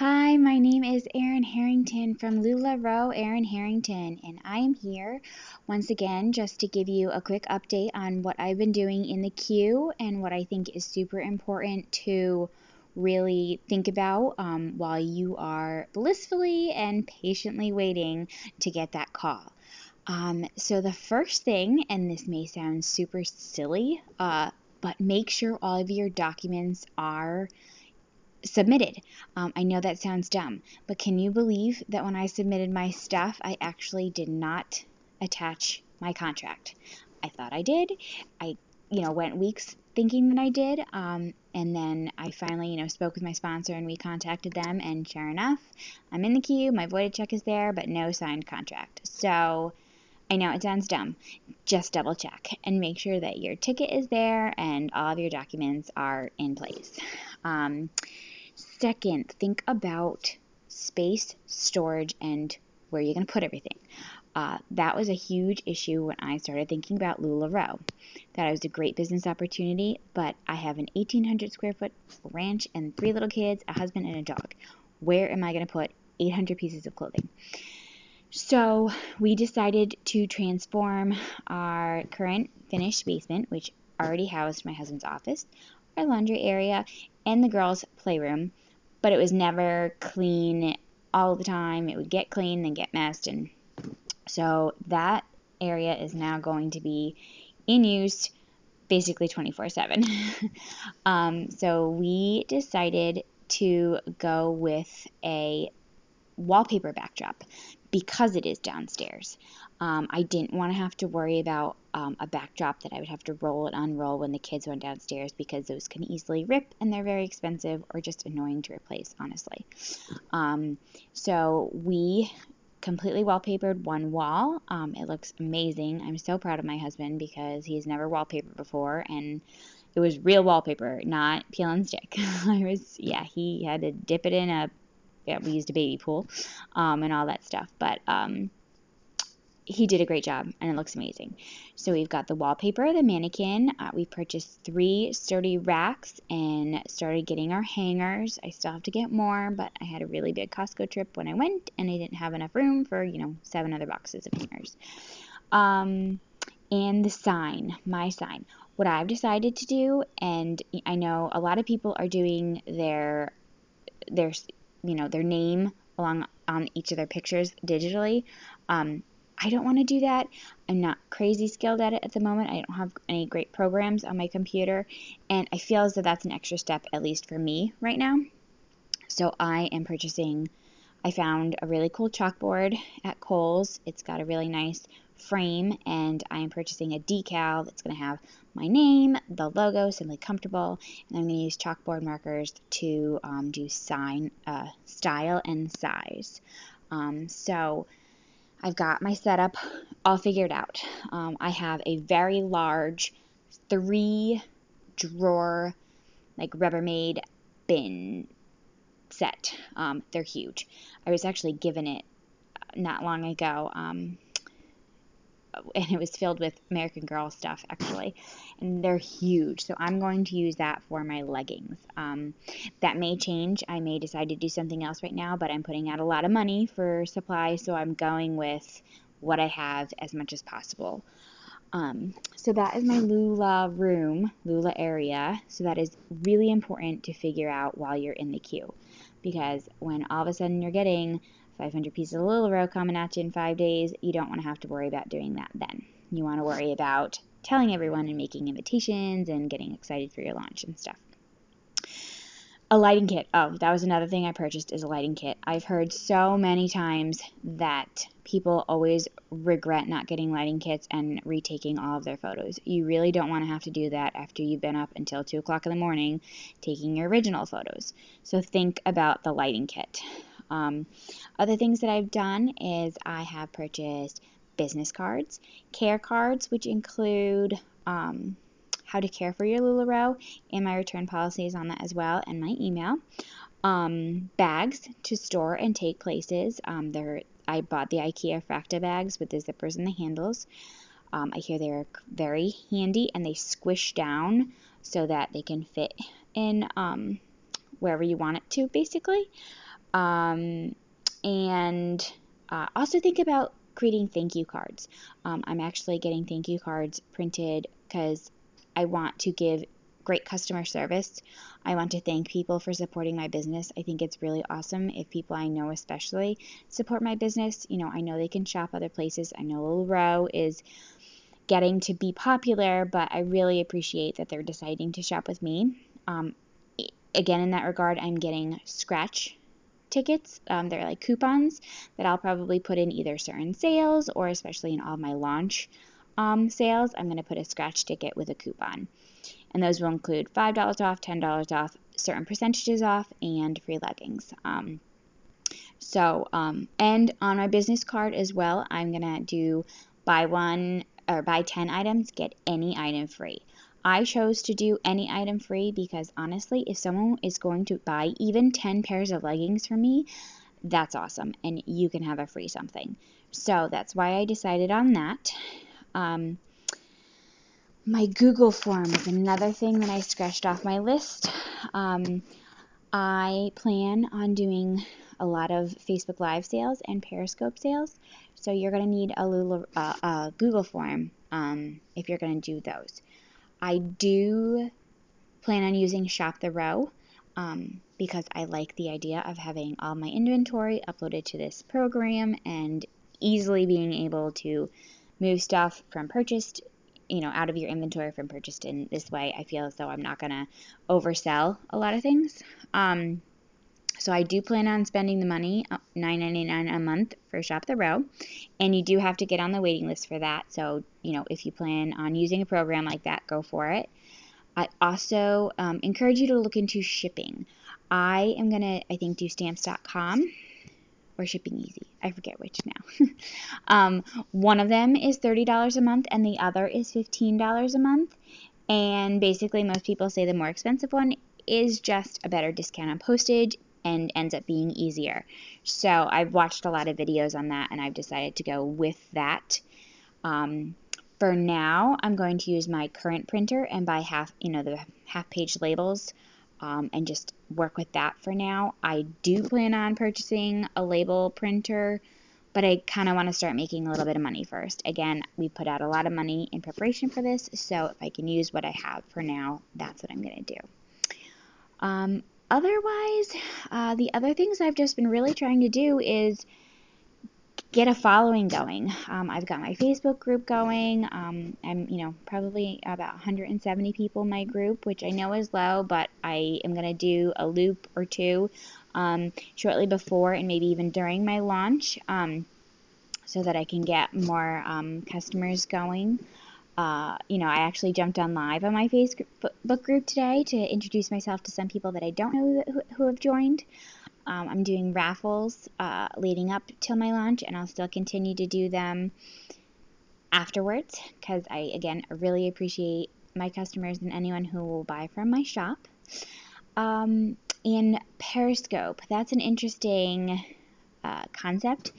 Hi, my name is Erin Harrington from Lularoe Harrington, and I am here once again just to give you a quick update on what I've been doing in the queue and what I think is super important to really think about while you are blissfully and patiently waiting to get that call. So the first thing, and this may sound super silly, but make sure all of your documents are submitted. I know that sounds dumb, but can you believe that when I submitted my stuff, I actually did not attach my contract? I thought I did. I, went weeks thinking that I did. And then I finally, spoke with my sponsor and we contacted them. And sure enough, I'm in the queue. My voided check is there, but no signed contract. So I know it sounds dumb. Just double check and make sure that your ticket is there and all of your documents are in place. Second, think about space, storage, and where you're going to put everything. That was a huge issue when I started thinking about Lularoe. That was a great business opportunity, but I have an 1,800 square foot ranch and 3 little kids, a husband, and a dog. Where am I going to put 800 pieces of clothing? So we decided to transform our current finished basement, which already housed my husband's office, our laundry area, and the girls' playroom, but it was never clean all the time. It would get clean, then get messed, and so that area is now going to be in use basically 24/7. So we decided to go with a wallpaper backdrop because it is downstairs. I didn't want to have to worry about a backdrop that I would have to roll and unroll when the kids went downstairs because those can easily rip and they're very expensive or just annoying to replace, honestly. So we completely wallpapered one wall. It looks amazing. I'm so proud of my husband because he's never wallpapered before, and it was real wallpaper, not peel and stick. He had to dip it in we used a baby pool, and all that stuff. But he did a great job, and it looks amazing. So we've got the wallpaper, the mannequin. We purchased 3 sturdy racks and started getting our hangers. I still have to get more, but I had a really big Costco trip when I went, and I didn't have enough room for 7 other boxes of hangers. And the sign, my sign. What I've decided to do, and I know a lot of people are doing their name along on each of their pictures digitally. I don't want to do that. I'm not crazy skilled at it at the moment. I don't have any great programs on my computer, and I feel as though that's an extra step, at least for me right now. So I found a really cool chalkboard at Kohl's. It's got a really nice frame, and I am purchasing a decal that's going to have my name, the logo, Simply Comfortable, and I'm going to use chalkboard markers to do style and size. So I've got my setup all figured out. I have a very large 3-drawer, like Rubbermaid bin set. They're huge. I was actually given it not long ago, and it was filled with American Girl stuff, actually, and they're huge. So I'm going to use that for my leggings. That may change. I may decide to do something else right now, but I'm putting out a lot of money for supplies, so I'm going with what I have as much as possible. So that is my Lula area. So that is really important to figure out while you're in the queue, because when all of a sudden you're getting 500 pieces of Lularoe coming at you in 5 days, you don't want to have to worry about doing that then. You want to worry about telling everyone and making invitations and getting excited for your launch and stuff. A lighting kit. Oh, that was another thing I purchased, is a lighting kit. I've heard so many times that people always regret not getting lighting kits and retaking all of their photos. You really don't want to have to do that after you've been up until 2 o'clock in the morning taking your original photos. So think about the lighting kit. Other things that I've done is I have purchased business cards, care cards, which include how to care for your Lularoe, and my return policies on that as well, and my email. Bags to store and take places. I bought the IKEA Fracta bags with the zippers and the handles. I hear they're very handy, and they squish down so that they can fit in wherever you want it to, basically. And also think about creating thank you cards. I'm actually getting thank you cards printed because I want to give great customer service. I want to thank people for supporting my business. I think it's really awesome if people I know especially support my business. I know they can shop other places. I know Lularoe is getting to be popular, but I really appreciate that they're deciding to shop with me. Again, in that regard, I'm getting scratch tickets. They're like coupons that I'll probably put in either certain sales or especially in all my launch sales. I'm going to put a scratch ticket with a coupon. And those will include $5 off, $10 off, certain percentages off, and free leggings. And on my business card as well, I'm going to do buy 10 items, get any item free. I chose to do any item free because honestly, if someone is going to buy even 10 pairs of leggings from me, that's awesome. And you can have a free something. So that's why I decided on that. My Google form is another thing that I scratched off my list. I plan on doing a lot of Facebook Live sales and Periscope sales. So you're going to need a Google form if you're going to do those. I do plan on using Shop the Row because I like the idea of having all my inventory uploaded to this program and easily being able to move stuff from purchased, out of your inventory from purchased in this way. I feel as though I'm not going to oversell a lot of things. So I do plan on spending the money, $9.99 a month for Shop the Row, and you do have to get on the waiting list for that. So, if you plan on using a program like that, go for it. I also encourage you to look into shipping. I am going to, I think, do stamps.com or Shipping Easy. I forget which now. One of them is $30 a month and the other is $15 a month. And basically, most people say the more expensive one is just a better discount on postage and ends up being easier. So I've watched a lot of videos on that and I've decided to go with that. For now, I'm going to use my current printer and buy the half-page labels and just work with that for now. I do plan on purchasing a label printer, but I kind of want to start making a little bit of money first. Again, we put out a lot of money in preparation for this, so if I can use what I have for now, that's what I'm going to do. Otherwise, the other things I've just been really trying to do is get a following going. I've got my Facebook group going. I'm, probably about 170 people in my group, which I know is low, but I am going to do a loop or two shortly before and maybe even during my launch so that I can get more customers going. I actually jumped on live on my Facebook group today to introduce myself to some people that I don't know who have joined. I'm doing raffles leading up till my launch, and I'll still continue to do them afterwards because I really appreciate my customers and anyone who will buy from my shop. In Periscope, that's an interesting concept.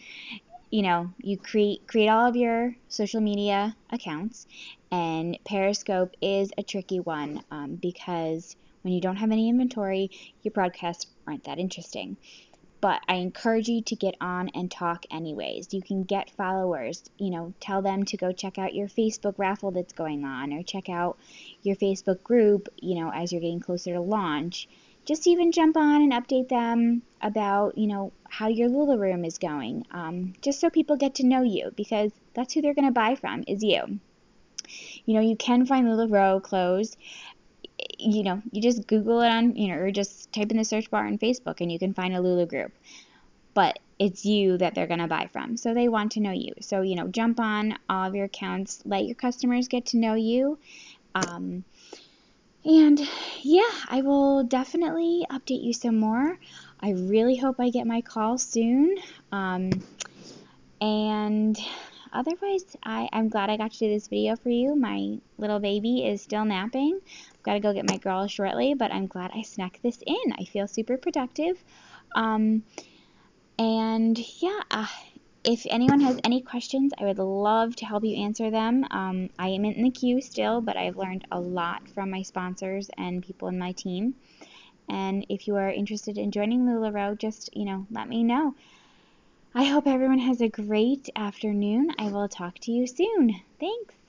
You create all of your social media accounts, and Periscope is a tricky one because when you don't have any inventory, your broadcasts aren't that interesting. But I encourage you to get on and talk anyways. You can get followers, tell them to go check out your Facebook raffle that's going on or check out your Facebook group, as you're getting closer to launch. Just even jump on and update them about, how your Lula room is going, just so people get to know you because that's who they're going to buy from is you. You can find Lularoe clothes. You just Google it on, or just type in the search bar on Facebook and you can find a Lula group. But it's you that they're going to buy from. So they want to know you. So, jump on all of your accounts, let your customers get to know you. And yeah, I will definitely update you some more. I really hope I get my call soon. And otherwise, I'm glad I got to do this video for you. My little baby is still napping. I've got to go get my girl shortly, but I'm glad I snuck this in. I feel super productive. And yeah, if anyone has any questions, I would love to help you answer them. I am in the queue still, but I've learned a lot from my sponsors and people in my team. And if you are interested in joining Lularoe, just, let me know. I hope everyone has a great afternoon. I will talk to you soon. Thanks.